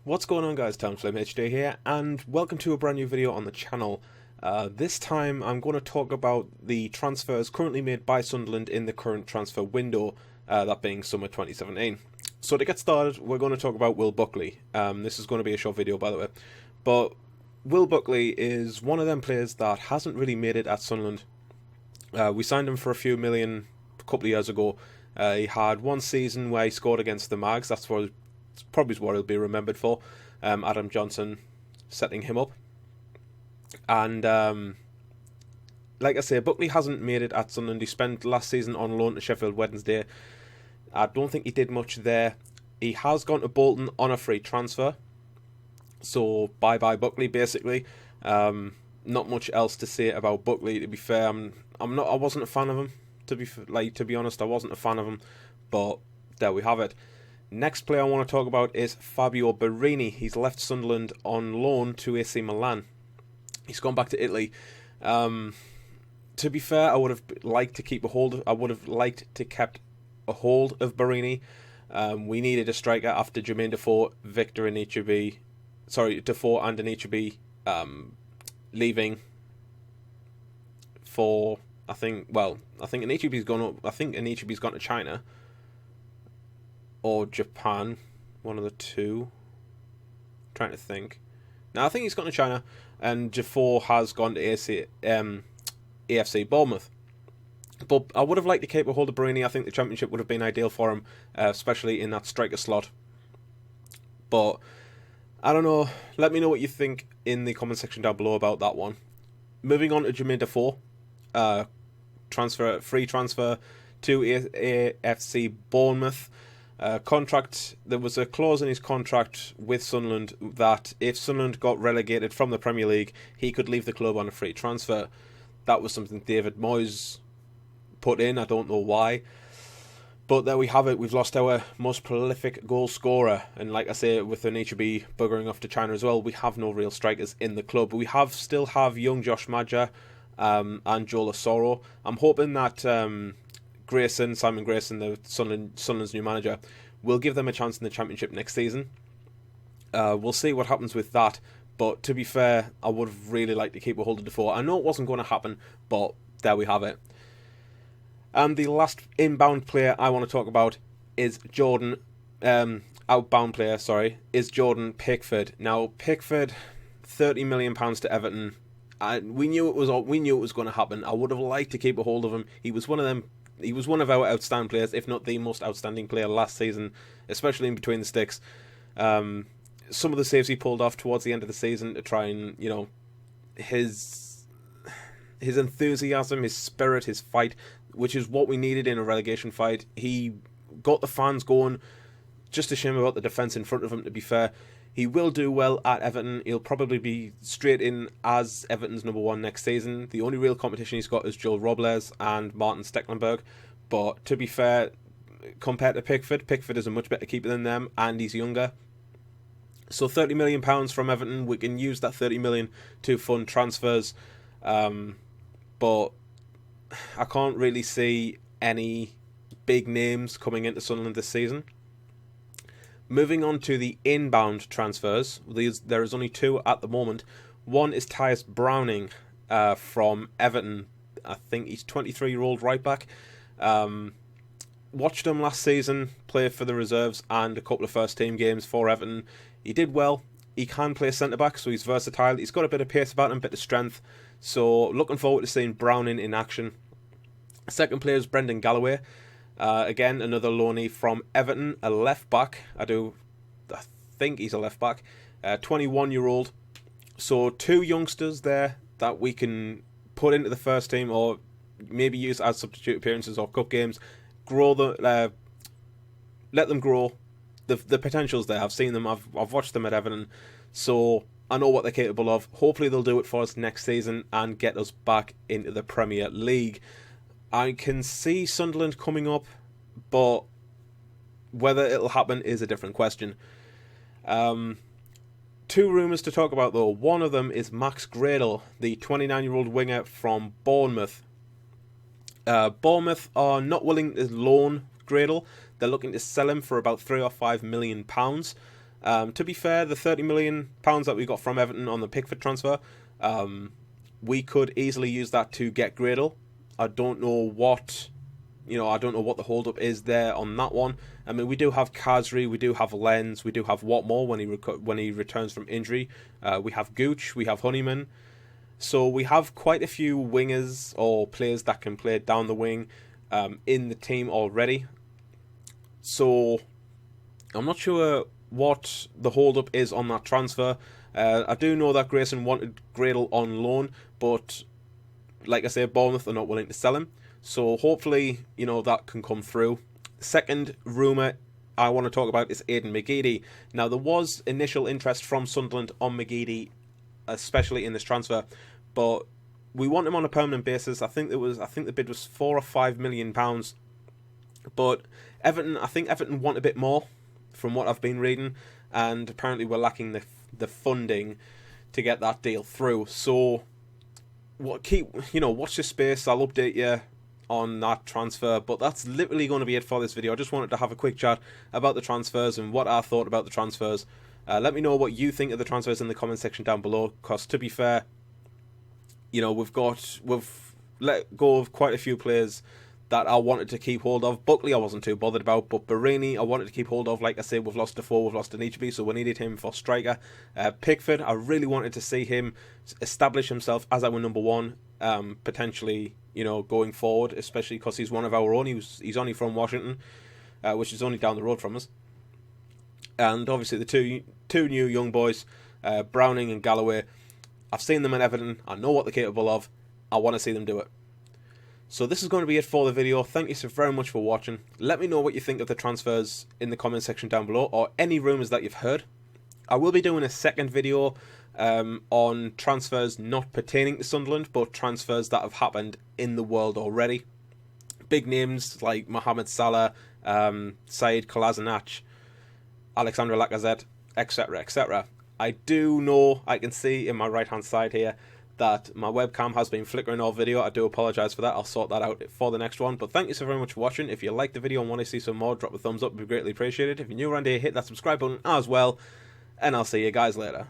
What's going on, guys? Flame HD here, and welcome to a brand new video on the channel. This time I'm going to talk about the transfers currently made by Sunderland in the current transfer window, that being summer 2017. So to get started, we're going to talk about Will Buckley. This is going to be a short video, by the way, but Will Buckley is one of them players that hasn't really made it at Sunderland. We signed him for a few million a couple of years ago. He had one season where he scored against the Mags. That's probably what he'll be remembered for. Adam Johnson setting him up. And like I say, Buckley hasn't made it at Sunderland. He spent last season on loan to Sheffield Wednesday. I don't think he did much there. He has gone to Bolton on a free transfer. So bye-bye Buckley, basically. Not much else to say about Buckley, to be fair. I wasn't a fan of him, to be honest. I wasn't a fan of him, but there we have it. Next player I want to talk about is Fabio Borini. He's left Sunderland on loan to AC Milan. He's gone back to Italy. To be fair, I would have liked to keep a hold of. I would have liked to kept a hold of Borini. We needed a striker after Jermaine Defoe, Defoe and Anichebe leaving for I think Anichebe's gone up. I think Anichebe's gone to China or Japan, one of the two. Trying to think. Now I think he's gone to China, and Defoe has gone to AFC Bournemouth. But I would have liked to keep a hold of Borini. I think the Championship would have been ideal for him, especially in that striker slot. But I don't know. Let me know what you think in the comment section down below about that one. Moving on to Jermaine Defoe, free transfer to AFC Bournemouth. There was a clause in his contract with Sunderland that if Sunderland got relegated from the Premier League, he could leave the club on a free transfer. That was something David Moyes put in. I don't know why. But there we have it. We've lost our most prolific goal scorer. And like I say, with Anichebe buggering off to China as well, we have no real strikers in the club. We still have young Josh Maja and Joel Asoro. I'm hoping that Simon Grayson, the Sunderland's new manager, will give them a chance in the Championship next season. We'll see what happens with that. But to be fair, I would have really liked to keep a hold of Defoe. I know it wasn't going to happen, but there we have it. And the last inbound player I want to talk about is Jordan Pickford. Now Pickford, £30 million to Everton. We knew it was going to happen. I would have liked to keep a hold of him. He was one of our outstanding players, if not the most outstanding player last season, especially in between the sticks. Some of the saves he pulled off towards the end of the season to try and, his enthusiasm, his spirit, his fight, which is what we needed in a relegation fight. He got the fans going. Just a shame about the defence in front of him, to be fair. He will do well at Everton. He'll probably be straight in as Everton's number one next season. The only real competition he's got is Joel Robles and Martin Stecklenburg. But to be fair, compared to Pickford is a much better keeper than them, and he's younger. So £30 million from Everton. We can use that £30 million to fund transfers. But I can't really see any big names coming into Sunderland this season. Moving on to the inbound transfers, there is only two at the moment. One is Tyus Browning from Everton. I think he's 23-year-old right back. Watched him last season play for the reserves and a couple of first team games for Everton. He did well. He can play centre back, so he's versatile. He's got a bit of pace about him, a bit of strength. So looking forward to seeing Browning in action. Second player is Brendan Galloway. Again, another loanee from Everton, a left back. I think he's a left back. 21-year-old. So two youngsters there that we can put into the first team or maybe use as substitute appearances or cup games. Let them grow. The potential's there. I've seen them. I've watched them at Everton. So I know what they're capable of. Hopefully they'll do it for us next season and get us back into the Premier League. I can see Sunderland coming up, but whether it'll happen is a different question. Two rumours to talk about though. One of them is Max Gradel, the 29-year-old winger from Bournemouth. Bournemouth are not willing to loan Gradel. They're looking to sell him for about £3 or £5 million. To be fair, the £30 million that we got from Everton on the Pickford transfer, we could easily use that to get Gradle. I don't know what the hold-up is there on that one. I mean, we do have Kazri, we do have Lenz, we do have Watmore when he returns from injury. We have Gooch, we have Honeyman. So we have quite a few wingers or players that can play down the wing in the team already. So I'm not sure what the hold-up is on that transfer. I do know that Grayson wanted Gradle on loan, but like I say, Bournemouth are not willing to sell him. So hopefully, that can come through. Second rumour I want to talk about is Aidan McGeady. Now, there was initial interest from Sunderland on McGeady, especially in this transfer, but we want him on a permanent basis. I think the bid was £4 or £5 million, but I think Everton want a bit more, from what I've been reading, and apparently we're lacking the funding to get that deal through. So, watch this space. I'll update you on that transfer, but that's literally going to be it for this video. I just wanted to have a quick chat about the transfers and what I thought about the transfers. Let me know what you think of the transfers in the comment section down below, because to be fair, we've let go of quite a few players that I wanted to keep hold of. Buckley I wasn't too bothered about, but Barini I wanted to keep hold of. Like I said, we've lost Defoe, we've lost Anichebe, so we needed him for striker. Pickford, I really wanted to see him establish himself as our number one, potentially, going forward, especially because he's one of our own. He's only from Washington, which is only down the road from us. And obviously the two new young boys, Browning and Galloway, I've seen them in Everton, I know what they're capable of, I want to see them do it. So this is going to be it for the video. Thank you so very much for watching. Let me know what you think of the transfers in the comment section down below, or any rumours that you've heard. I will be doing a second video on transfers not pertaining to Sunderland, but transfers that have happened in the world already. Big names like Mohamed Salah, Said Kolasinac, Alexandre Lacazette, etc, etc. I do know, I can see in my right hand side here, that my webcam has been flickering all video. I do apologise for that. I'll sort that out for the next one. But thank you so very much for watching. If you liked the video and want to see some more, drop a thumbs up. It would be greatly appreciated. If you're new around here, hit that subscribe button as well. And I'll see you guys later.